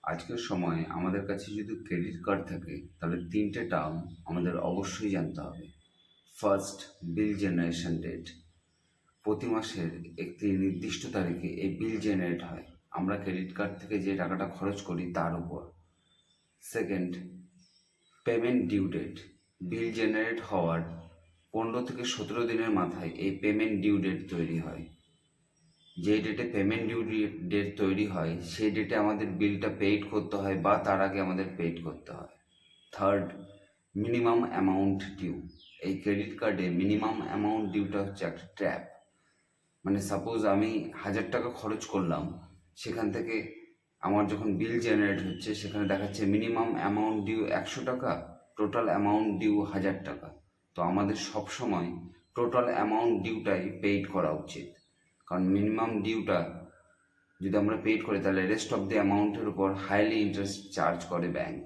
আজকের সময়ে আমাদের কাছে যদি ক্রেডিট কার্ড থাকে তাহলে তিনটে টার্ম আমাদের অবশ্যই জানতে হবে। ফার্স্ট, বিল জেনারেশন ডেট। প্রতি মাসের একটি নির্দিষ্ট তারিখে এই বিল জেনারেট হয় আমরা ক্রেডিট কার্ড থেকে যে টাকাটা খরচ করি তার উপর। Second, payment due date. Bill generate হওয়ার 15 থেকে 17 দিনের মাথায় এই পেমেন্ট ডিউ ডেট তৈরি হয়। যে ডেটে পেমেন্ট ডিউ ডেট তৈরি হয় সেই ডেটে আমাদের বিলটা পেইড করতে হয় বা তার আগে আমাদের পেইড করতে হয়। Third, minimum amount due. এই ক্রেডিট কার্ডে মিনিমাম অ্যামাউন্ট ডিউটা হচ্ছে একটা ট্র্যাপ। মানে সাপোজ আমি 1000 টাকা খরচ করলাম, সেখান থেকে আমার যখন বিল জেনারেট হচ্ছে সেখানে দেখাচ্ছে মিনিমাম অ্যামাউন্ট ডিউ 100 টাকা, টোটাল অ্যামাউন্ট ডিউ 1000 টাকা। তো আমাদের সবসময় টোটাল অ্যামাউন্ট ডিউটাই পেইড করা উচিত, কারণ মিনিমাম ডিউটা যদি আমরা পেইড করি তাহলে রেস্ট অফ দ্য অ্যামাউন্টের উপর হাইলি ইন্টারেস্ট চার্জ করে ব্যাংক।